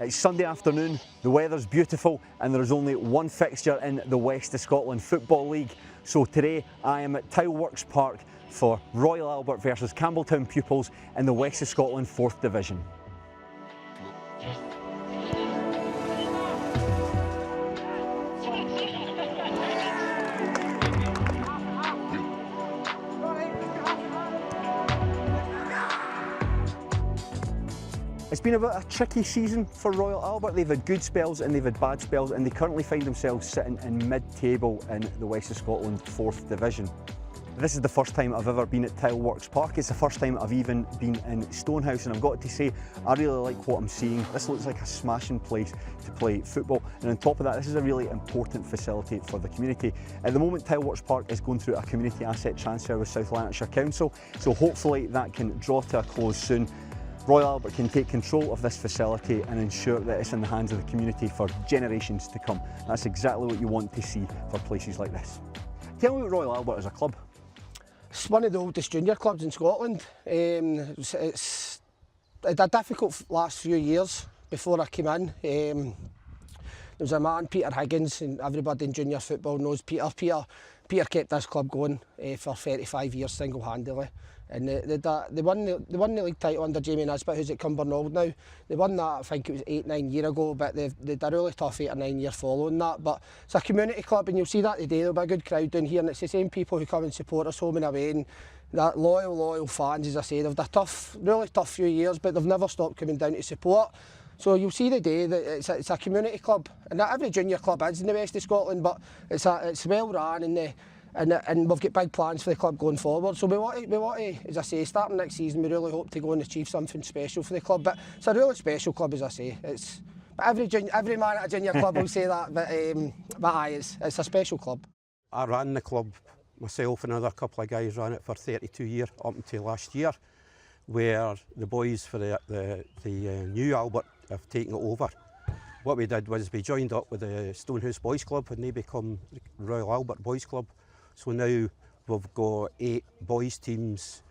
It's Sunday afternoon, the weather's beautiful and there is only one fixture in the West of Scotland Football League. So today I am at Tilehurst Park for Royal Albert versus Campbeltown Pupils in the West of Scotland 4th Division. It's been a bit of a tricky season for Royal Albert. They've had good spells and they've had bad spells, and they currently find themselves sitting in mid-table in the West of Scotland 4th Division. This is the first time I've ever been at Tilehurst Park. It's the first time I've even been in Stonehouse, and I've got to say, I really like what I'm seeing. This looks like a smashing place to play football, and on top of that, this is a really important facility for the community. At the moment, Tilehurst Park is going through a community asset transfer with South Lanarkshire Council, so hopefully that can draw to a close soon. Royal Albert can take control of this facility and ensure that it's in the hands of the community for generations to come. That's exactly what you want to see for places like this. Tell me about Royal Albert as a club. It's one of the oldest junior clubs in Scotland. It's had a difficult last few years before I came in. There was a man, Peter Higgins, and everybody in junior football knows Peter. Peter kept this club going for 35 years single-handedly. And they won the league title under Jamie Nisbet, who's at Cumbernauld now. They won that, I think it was 8-9 years ago, but they've had a really tough 8 or 9 years following that. But it's a community club, and you'll see that today. There'll be a good crowd down here, and it's the same people who come and support us home and away. And that loyal fans, as I say, they've had a really tough few years, but they've never stopped coming down to support. So you'll see today that it's a community club, and not every junior club is in the West of Scotland, but it's well run, and we've got big plans for the club going forward. So we want to, as I say, starting next season, we really hope to go and achieve something special for the club. But it's a really special club, as I say. But every man at a junior club will say that, but aye, it's a special club. I ran the club myself, and another couple of guys ran it for 32 years up until last year, where the boys for the new Albert have taken it over. What we did was we joined up with the Stonehouse Boys Club, and they become the Royal Albert Boys Club. So now we've got 8 boys teams.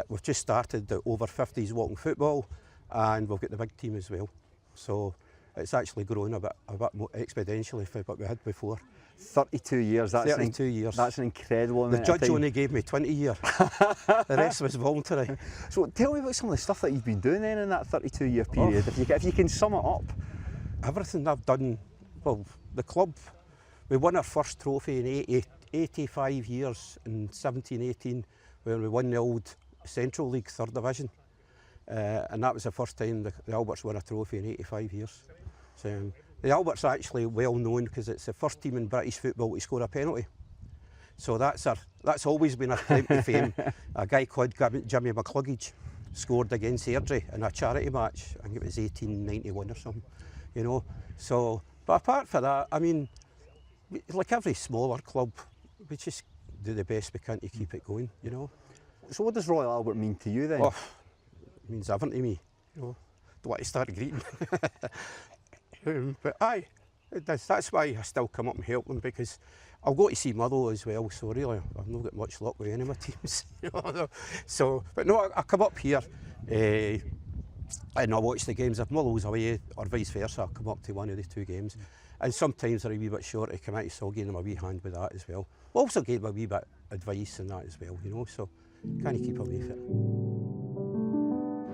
We've just started the over 50s walking football, and we've got the big team as well. So it's actually grown a bit more exponentially from what we had before. 32 years, that's 32 years. That's an incredible amount The of judge time. only gave me 20 years. The rest was voluntary. So tell me about some of the stuff that you've been doing then in that 32-year period, if you can sum it up. Everything I've done, well, the club, we won our first trophy in 85 years in 17-18 when we won the old Central League 3rd Division, and that was the first time the Alberts won a trophy in 85 years. So the Alberts are actually well known because it's the first team in British football to score a penalty. So that's always been our claim to fame. A guy called Jimmy McCluggage scored against Airdrie in a charity match. I think it was 1891 or something, you know. So, but apart from that, I mean, like every smaller club, we just do the best we can to keep it going, you know. So what does Royal Albert mean to you then? Oh, it means everything to me, you know. Don't want to start greeting. But aye, it does. That's why I still come up and help them, because I'll go to see Motherwell as well, so really I've not got much luck with any of my teams. You know? So, but no, I come up here and I watch the games. If Motherwell's away or vice versa, I'll come up to one of the 2 games. And sometimes they're a wee bit short of committee, so I'll give them a wee hand with that as well. We'll also give them a wee bit of advice and that as well, you know, so kind of keep away from it.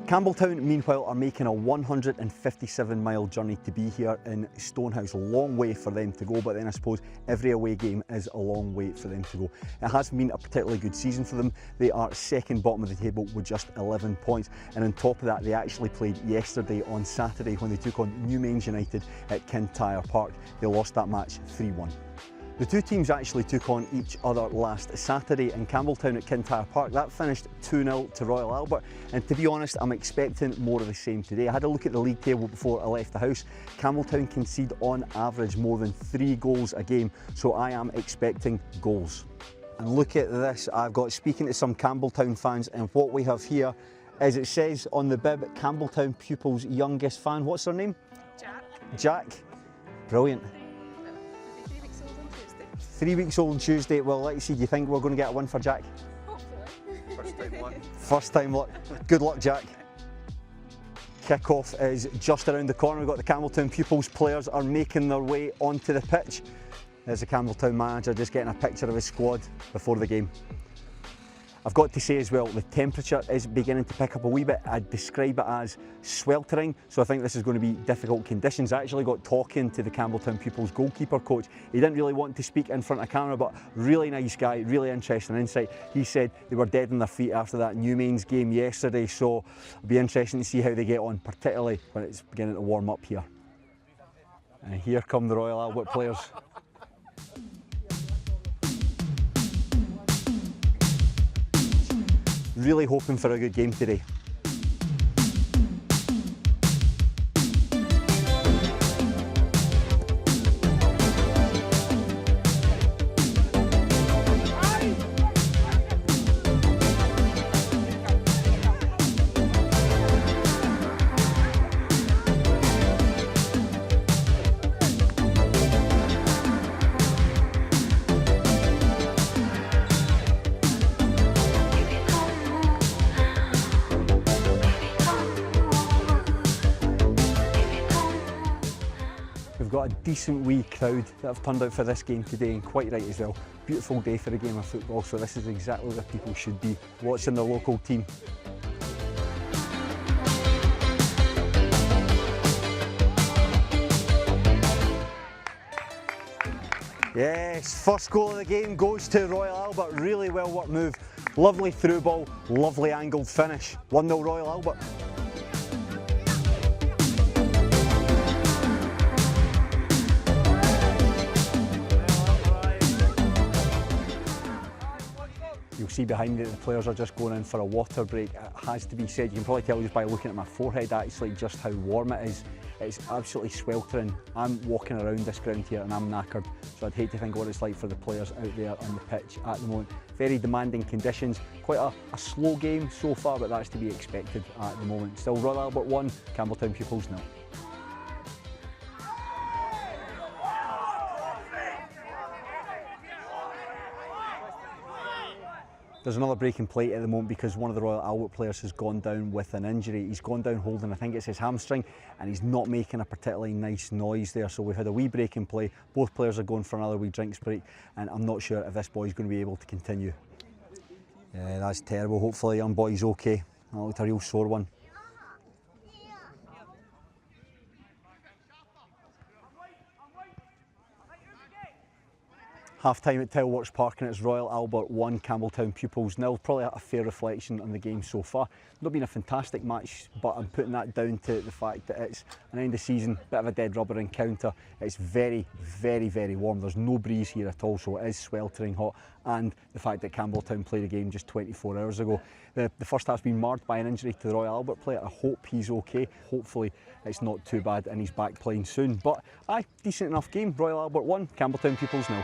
Campbeltown, meanwhile, are making a 157-mile journey to be here in Stonehouse. A long way for them to go, but then I suppose every away game is a long way for them to go. It hasn't been a particularly good season for them. They are second bottom of the table with just 11 points. And on top of that, they actually played yesterday on Saturday when they took on Newmains United at Campbeltown Park. They lost that match 3-1. The 2 teams actually took on each other last Saturday in Campbeltown at Campbeltown Park. That finished 2-0 to Royal Albert, and to be honest, I'm expecting more of the same today. I had a look at the league table before I left the house. Campbeltown concede on average more than 3 goals a game, so I am expecting goals. And look at this, I've got speaking to some Campbeltown fans, and what we have here, as it says on the bib, Campbeltown Pupils' youngest fan. What's their name? Jack. Jack. Brilliant. 3 weeks old on Tuesday. Well, let's see, do you think we're going to get a win for Jack? Hopefully. First time luck. First time luck. Good luck, Jack. Kickoff is just around the corner. We've got the Campbeltown Pupils players are making their way onto the pitch. There's the Campbeltown manager just getting a picture of his squad before the game. I've got to say as well, the temperature is beginning to pick up a wee bit. I'd describe it as sweltering, so I think this is going to be difficult conditions. I actually got talking to the Campbeltown Pupils goalkeeper coach. He didn't really want to speak in front of camera, but really nice guy, really interesting insight. He said they were dead on their feet after that Newmains game yesterday, so it'll be interesting to see how they get on, particularly when it's beginning to warm up here. And here come the Royal Albert players. Really hoping for a good game today. We've got a decent wee crowd that have turned out for this game today, and quite right as well. Beautiful day for a game of football, so this is exactly where people should be, watching their local team. Yes, first goal of the game goes to Royal Albert. Really well worked move. Lovely through ball, lovely angled finish. 1-0 Royal Albert. You'll see behind me that the players are just going in for a water break. It has to be said, you can probably tell just by looking at my forehead actually just how warm it is. It's absolutely sweltering. I'm walking around this ground here and I'm knackered, so I'd hate to think what it's like for the players out there on the pitch at the moment. Very demanding conditions, quite a slow game so far, but that's to be expected at the moment. Still Royal Albert 1, Campbeltown Pupils 0. There's another break in play at the moment because one of the Royal Albert players has gone down with an injury. He's gone down holding, I think it's his hamstring, and he's not making a particularly nice noise there. So we've had a wee break in play. Both players are going for another wee drinks break, and I'm not sure if this boy's going to be able to continue. Yeah, that's terrible. Hopefully young boy's okay. That looked a real sore one. Half time at Tilehurst Park and it's Royal Albert 1, Campbeltown Pupils 0. Probably a fair reflection on the game so far. Not been a fantastic match, but I'm putting that down to the fact that it's an end of season, bit of a dead rubber encounter. It's very, very, very warm. There's no breeze here at all, so it is sweltering hot. And the fact that Campbeltown played a game just 24 hours ago. The first half's been marred by an injury to the Royal Albert player. I hope he's okay. Hopefully it's not too bad and he's back playing soon. But aye, decent enough game. Royal Albert 1, Campbeltown Pupils 0.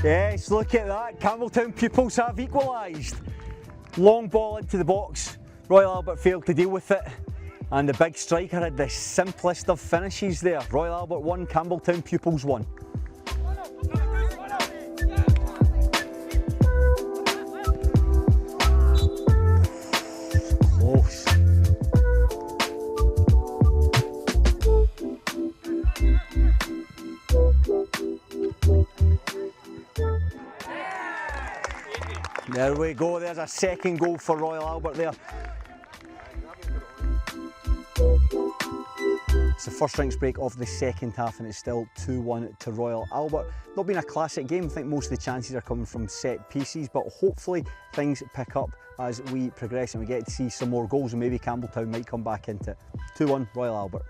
Yes, look at that. Campbeltown Pupils have equalised. Long ball into the box. Royal Albert failed to deal with it. And the big striker had the simplest of finishes there. Royal Albert 1, Campbeltown Pupils 1. Close. There we go, there's a second goal for Royal Albert there. It's the first drinks break of the second half and it's still 2-1 to Royal Albert. Not been a classic game, I think most of the chances are coming from set pieces, but hopefully things pick up as we progress and we get to see some more goals and maybe Campbeltown might come back into it. 2-1 Royal Albert.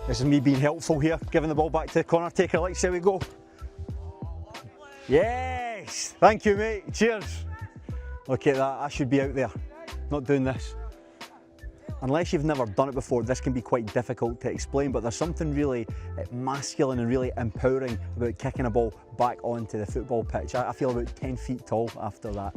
This is me being helpful here, giving the ball back to the corner taker. Let's see how we go. Yes! Thank you, mate. Cheers. Look at that, I should be out there, not doing this. Unless you've never done it before, this can be quite difficult to explain, but there's something really masculine and really empowering about kicking a ball back onto the football pitch. I feel about 10 feet tall after that.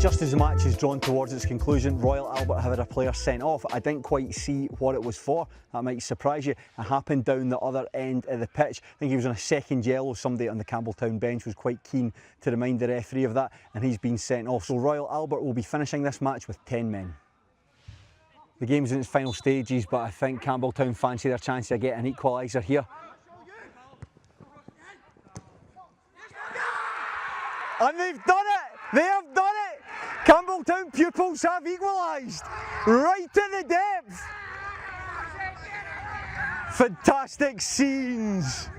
Just as the match is drawn towards its conclusion, Royal Albert have had a player sent off. I didn't quite see what it was for. That might surprise you. It happened down the other end of the pitch. I think he was on a second yellow. Somebody on the Campbeltown bench was quite keen to remind the referee of that, and he's been sent off. So Royal Albert will be finishing this match with 10 men. The game's in its final stages, but I think Campbeltown fancy their chance to get an equaliser here. And they've done it! They have done it! Campbeltown Pupils have equalised right at the depth. Fantastic scenes.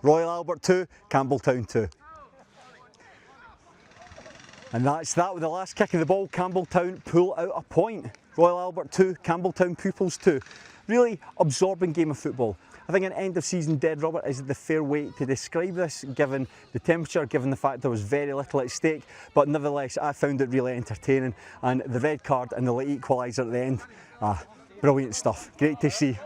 Royal Albert 2, Campbeltown 2. And that's that with the last kick of the ball. Campbeltown pull out a point. Royal Albert 2, Campbeltown Pupils 2. Really absorbing game of football. I think an end of season dead rubber is the fair way to describe this, given the temperature, given the fact there was very little at stake, but nevertheless I found it really entertaining, and the red card and the late equaliser at the end, brilliant stuff, great to see.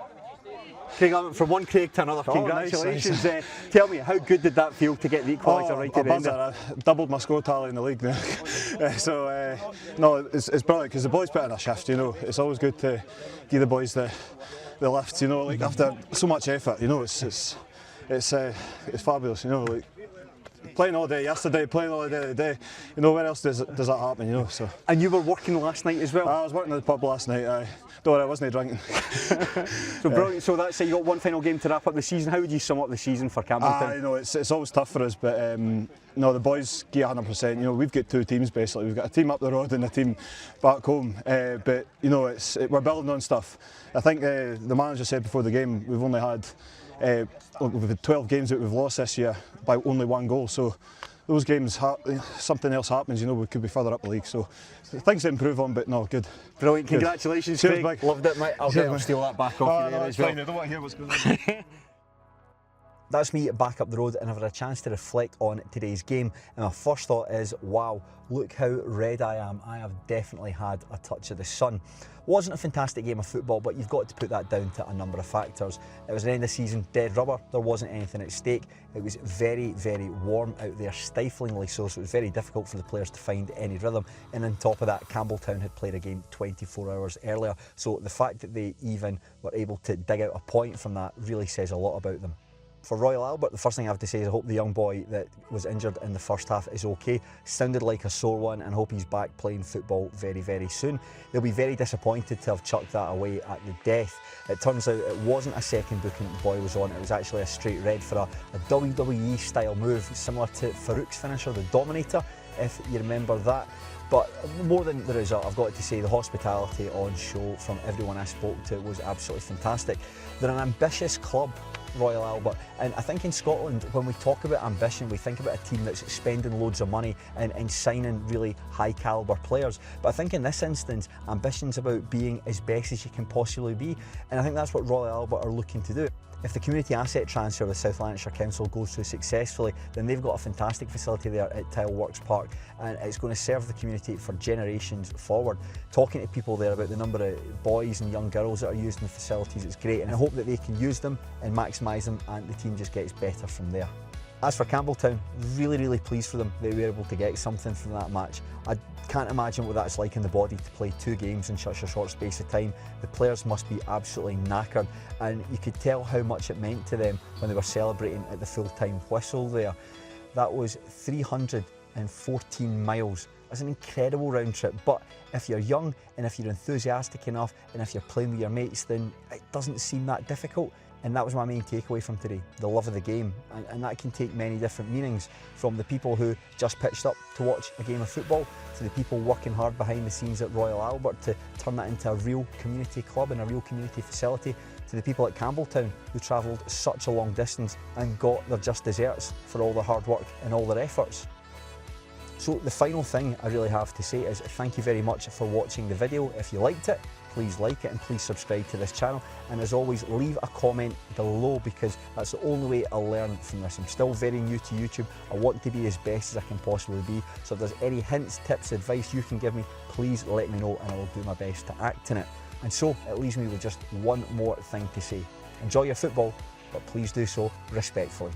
Craig Lamont, from one Craig to another, congratulations. Nice. Tell me, how good did that feel to get the equaliser right at the end? I doubled my score tally in the league now. No, it's brilliant because the boys put in a shift, you know. It's always good to give the boys the lift, you know, like after so much effort, you know, it's fabulous, you know, like playing all day yesterday, playing all day today, you know, where else does that happen, you know, so. And you were working last night as well? I was working at the pub last night, don't worry, I wasn't drinking. So brilliant, so that's it, you got one final game to wrap up the season. How would you sum up the season for Campbeltown? You know, it's always tough for us, but no, the boys give 100%, you know, we've got two teams basically, we've got a team up the road and a team back home, but you know, we're building on stuff. I think the manager said before the game, we've only had we've had 12 games that we've lost this year by only 1 goal, so those games, something else happens, you know, we could be further up the league, so things to improve on, but no, good. Brilliant, congratulations Craig, Mike. Loved it mate, I'll steal that back off you there as well. Fine, I don't want to hear what's going on. That's me back up the road and I've had a chance to reflect on today's game, and my first thought is, wow, look how red I am. I have definitely had a touch of the sun. Wasn't a fantastic game of football, but you've got to put that down to a number of factors. It was an end of season dead rubber, there wasn't anything at stake. It was very, very warm out there, stiflingly so it was very difficult for the players to find any rhythm. And on top of that, Campbeltown had played a game 24 hours earlier, so the fact that they even were able to dig out a point from that really says a lot about them. For Royal Albert, the first thing I have to say is I hope the young boy that was injured in the first half is okay. Sounded like a sore one, and hope he's back playing football very, very soon. They'll be very disappointed to have chucked that away at the death. It turns out it wasn't a second booking the boy was on, it was actually a straight red for a WWE style move, similar to Farouk's finisher, the Dominator, if you remember that. But more than the result, I've got to say the hospitality on show from everyone I spoke to was absolutely fantastic. They're an ambitious club, Royal Albert, and I think in Scotland when we talk about ambition we think about a team that's spending loads of money and signing really high calibre players, but I think in this instance ambition's about being as best as you can possibly be, and I think that's what Royal Albert are looking to do. If the community asset transfer with South Lanarkshire Council goes through successfully, then they've got a fantastic facility there at Tilehurst Park, and it's going to serve the community for generations forward. Talking to people there about the number of boys and young girls that are using the facilities, it's great, and I hope that they can use them and maximise them, and the team just gets better from there. As for Campbeltown, really, really pleased for them. They were able to get something from that match. I can't imagine what that's like in the body to play 2 games in such a short space of time. The players must be absolutely knackered, and you could tell how much it meant to them when they were celebrating at the full-time whistle there. That was 314 miles. That's an incredible round trip, but if you're young and if you're enthusiastic enough and if you're playing with your mates, then it doesn't seem that difficult. And that was my main takeaway from today, the love of the game. And that can take many different meanings, from the people who just pitched up to watch a game of football, to the people working hard behind the scenes at Royal Albert to turn that into a real community club and a real community facility, to the people at Campbeltown who travelled such a long distance and got their just desserts for all their hard work and all their efforts. So the final thing I really have to say is thank you very much for watching the video. If you liked it, please like it and please subscribe to this channel. And as always, leave a comment below, because that's the only way I'll learn from this. I'm still very new to YouTube. I want to be as best as I can possibly be. So if there's any hints, tips, advice you can give me, please let me know and I will do my best to act in it. And so it leaves me with just one more thing to say. Enjoy your football, but please do so respectfully.